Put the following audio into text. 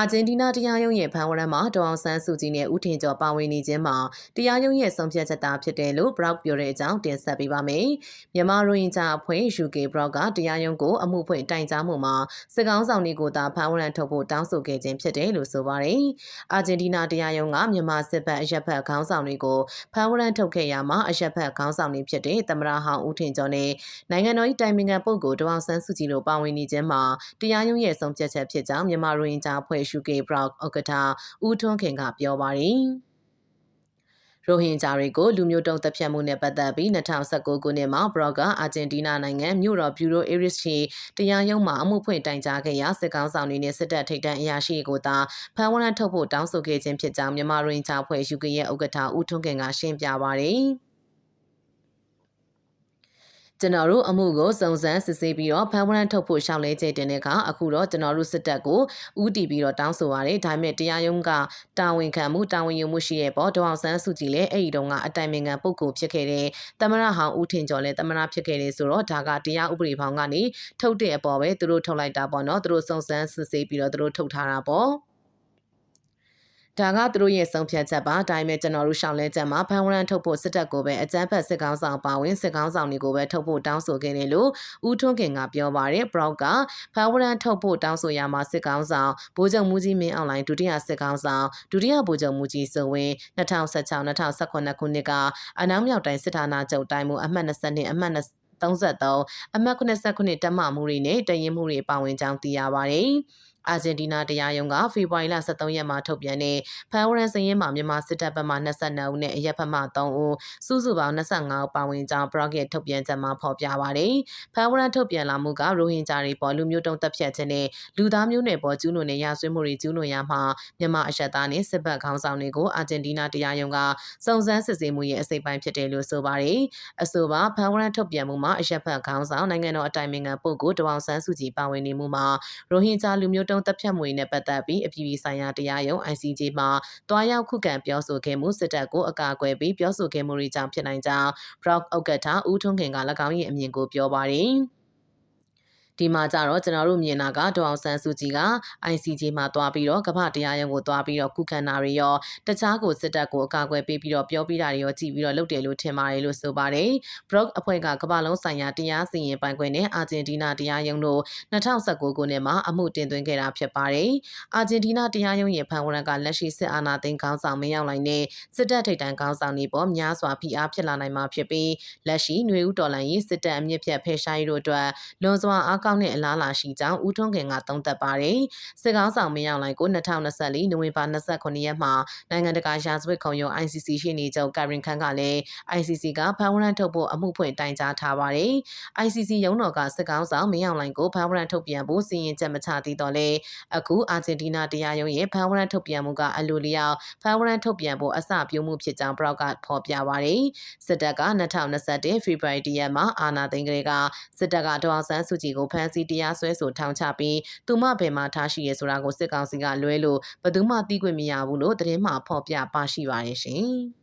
အာဂျင်တီးနားတရားရုံးရဲ့ဖမ်းဝရမ်းမှာဒေါအောင်ဆန်းစုကြည်နဲ့ဦးထင်ကျော်ပါဝင်နေခြင်းမှာတရားရုံးရဲ့ဆုံးဖြတ်ချက်သာဖြစ်တယ်လို့ Brock ပြောတဲ့အကြောင်းတင်ဆက်ပေးပါမယ်။မြန်မာရိုဟင်ဂျာအဖွဲ့ UK Brock ကတရားရုံးကိုအမှုဖွင့်တိုင်ကြားမှုမှာစစ်ကောင်ဆောင်တွေကိုသာဖမ်းဝရမ်းထုတ်ဖို့တောင်းဆိုခဲ့ခြင်းဖြစ်တယ်လို့ဆိုပါတယ်။အာဂျင်တီးနားတရားရုံးကမြန်မာစစ်ဘက်အရက်ဘက်ခေါင်းဆောင်တွေကိုဖမ်းဝရမ်းထုတ်ခဲ့ရမှာအရက်ဘက်ခေါင်းဆောင်တွေဖြစ်တဲ့သမ္မတဟောင်းဦးထင်ကျော်နဲ့နိုင်ငံတော်၏တိုင်ပင်ခံပုဂ္ဂိုလ်ဒေါအောင်ဆန်းစုကြည်တို့ပါဝင်နေခြင်းမှာတရားရုံးရဲ့ဆုံးဖြတ်ချက်ဖြစ်ကြောင်းမြန်မာရိုဟင်ဂျာအဖွဲ့UK Brock ဥက္ကဋ္ဌဦးထွန်းခင်ကပြောပါတယ်။ရိုဟင်ဂျာတွေကိုလူမျိုးတုံးတပ်ဖြတ်မှုနဲ့ပတ်သက်ပြီး2019ခုနှစ်မှာ Brock ကအာဂျင်တီးနားနိုင်ငံမြို့တော်ဘျူရိုအေရစ်ရှိတရားရုံးမှာအမှုဖွင့်တိုင်ကြားခဲ့ရာစစ်ကောင်ဆောင်တွေနဲ့စစ်တပ်ထိပ်တန်းအရာရှိကိုသာဖမ်းဝရမ်းထုတ်ဖို့တောင်းဆိုခဲ့ခြင်းဖြစ်ကြောင်းမြန်မာရိုဟင်ဂျာအဖွဲ့ UK ရဲ့ဥက္ကဋ္ဌဦးထွန်းခင်ကရှင်းပြပါတယ်။ကျွန်တော်တို့အမှုကိုစုံစမ်းစစ်ဆေးပြီးတော့ဖမ်းဝရမ်းထုတ်ဖို့ရှောက်လဲချက်တင်တဲ့အခါအခုတော့ကျွန်တော်တို့စစ်တပ်ကိုဦးတည်ပြီးတော့တောင်းဆိုရတယ်ဒါပေမဲ့တရားရုံးကတာဝန်ခံမှုတာဝန်ယူမှုရှိရဲ့ပေါ့ဒေါအောင်ဆန်းစုကြည်လည်းအဲ့ဒီတုန်းကအတိုင်ပင်ခံပုဂ္ဂိုလ်ဖြစ်ခဲ့တဲ့သမ္မတဟောင်းဦးထင်ကျော်လည်းသမ္မတဖြစ်ခဲ့တယ်ဆိုတော့ဒါကတရားဥပဒေဘောင်ကနေထုတ်တဲ့အပေါ်ပဲသူတို့ထုတ်လိုက်တာပေါ့နော်သူတို့စုံစမ်းစစ်ဆေးပြီးတော့သူတို့ထုတ်ထားတာပေါ့ဒါကသူတို့ရဲ့ဆုံးဖြတ်ချက်ပါဒါပေမဲ့ကျွန်တော်တို့ရှောင်းလဲချက်မှာဖမ်းဝရမ်းထုတ်ဖို့စစ်တပ်ကိုပဲအကြမ်းဖက်စစ်ကောင်ဆောင်ပါဝင်စစ်ကောင်ဆောင်တွေကိုပဲထုတ်ဖို့တောင်းဆိုခဲ့တယ်လို့ဦးထွန်းခင်ကပြောပါတယ်။ Brock ကဖမ်းဝရမ်းထုတ်ဖို့တောင်းဆိုရမှာစစ်ကောင်ဆောင်ဗိုလ်ချုပ်မူကြီးမင်းအောင်လှိုင်ဒုတိယစစ်ကောင်ဆောင်ဒုတိယဗိုလ်ချုပ်မူကြီးစုံဝင်း2016-2018ခုနှစ်ကအနောက်မြောက်တိုင်းစစ်ဌာနချုပ်တိုင်းမှုအမှတ်22အမှတ်33အမှတ်89တပ်မမှုတွေနဲ့တရင်မှုတွေပါဝင်ကြောင်းသိရပါတယ်။အာဂျင်တီးနားတရားရုံးကဖေဖော်ဝါရီလ23ရက်မှာထုတ်ပြန်တဲ့ဖမ်းဝရမ်းစာရင်းမှာမြန်မာစစ်တပ်ဘက်မှ22ဦးနဲ့အရက်ဘက်မှ3ဦးစုစုပေါင်း25ဦးပါဝင်ကြောင်း Brock ရဲ့ထုတ်ပြန်ချက်မှာဖော်ပြပါတယ်။ဖမ်းဝရမ်းထုတ်ပြန်လာမှုကရိုဟင်ဂျာတွေပေါ်လူမျိုးတုံးတပ်ဖြတ်ခြင်းနဲ့လူသားမျိုးနွယ်ပေါ်ကျူးလွန်တဲ့ရာဇဝတ်မှုတွေကျူးလွန်ရမှာမြန်မာအရက်သားနဲ့စစ်ဘက်ခေါင်းဆောင်တွေကိုအာဂျင်တီးနားတရားရုံးကစုံစမ်းစစ်ဆေးမှုရဲ့အစိပ်ပိုင်းဖြစ်တယ်လို့ဆိုပါတယ်။အဆိုပါဖမ်းဝရမ်းထုတ်ပြန်မှုမှာအရက်ဘက်ခေါင်းဆောင်နိုင်ငံတော်အတိုင်ပင်ခံပုဂ္ဂိုလ်ဒေါအောင်ဆန်းစုကြည်ပါဝင်နေမှုမှာရိုဟင်ဂျာလူမျိုးတုံးတပ်ဖြတ်မှုတွေနဲ့ပတ်သက်ပြီးအပြည်ပြည်ဆိုင်ရာတရားရုံး ICJ မှာတွားရောက်ခုခံပြောဆိုခဲ့မှုစစ်တပ်ကိုအကာအကွယ်ပေးပြောဆိုခဲ့မှုတွေကြောင့်ဖြစ်နိုင်ကြောင်း Brock ဥက္ကဋ္ဌဦးထွန်းခင်က၎င်းရဲ့အမြင်ကိုပြောပါတယ်။ဒီမှာကြတော့ကျွန်တော်တို့မြင်တာကဒေါအောင်ဆန်းစုကြည်က ICJ မှာတွားပြီးတော့ကမ္ဘာတရားရုံးကိုတွားပြီးတော့ခုခံတာတွေရောတခြားကိုစစ်တပ်ကိုအကာအကွယ်ပေးပြီးတော့ပြောပြတာတွေရောကြည့်ပြီးတော့လုပ်တယ်လို့ထင်ပါတယ်လို့ဆိုပါတယ်။ Brock အဖွဲ့ကကမ္ဘာလုံးဆိုင်ရာတရားစီရင်ပိုင်ခွင့်နဲ့အာဂျင်တီးနားတရားရုံးတို့2019ခုနှစ်မှာအမှုတင်သွင်းခဲ့တာဖြစ်ပါတယ်။အာဂျင်တီးနားတရားရုံးရဲ့ဖမ်းဝရမ်းကလက်ရှိစစ်အာဏာသိမ်းခေါင်းဆောင်မင်းအောင်လှိုင်နဲ့စစ်တပ်ထိပ်တန်းခေါင်းဆောင်တွေပေါ်များစွာဖိအားဖြစ်လာနိုင်မှာဖြစ်ပြီးလက်ရှိຫນွေဦးတော်လှန်ရေးစစ်တပ်အမြင့်ဖြတ်ဖယ်ရှားရေးတို့အတွက်လွန်စွာအားကောင်းတဲ့အလားအလာရှိကြောင်းဦးထွန်းခင်ကသုံးသပ်ပါတယ်။စစ်ကောင်ဆောင်မင်းအောင်လှိုင်ကို2024နိုဝင်ဘာ29ရက်မှာနိုင်ငံတကာရာဇဝတ်ခုံရုံး ICC ရှိနေချုပ်ကာရင်ခန်ကလည်း ICC ကဖမ်းဝရမ်းထုတ်ဖို့အမှုဖွင့်တိုင်ကြားထားပါတယ်။ ICC ရုံးတော်ကစစ်ကောင်ဆောင်မင်းအောင်လှိုင်ကိုဖမ်းဝရမ်းထုတ်ပြန်ဖို့စီရင်ချက်မချသေးတော့လဲအခုအာဂျင်တီးနားတရားရုံးရဲ့ဖမ်းဝရမ်းထုတ်ပြန်မှုကအလိုလျောက်ဖမ်းဝရမ်းထုတ်ပြန်ဖို့အစပြုမှုဖြစ်ကြောင်း Brock ကဖော်ပြပါတယ်။စစ်တပ်က2021ဖေဖော်ဝါရီလမှာအာဏာသိမ်းကလေးကစစ်တပ်ကဒေါအောင်ဆန်းစုကြည်ကိုဖမ်းဆီးတရားစွဲဆိုထောင်ချပြီးသူမဘယ်မှာထားရှိရဲဆိုတာကိုစစ်ကောင်စီကလွဲလို့ဘယ်သူမှသိခွင့်မရဘူးလို့သတင်းမှာဖော်ပြပါရှိပါတယ်ရှင်။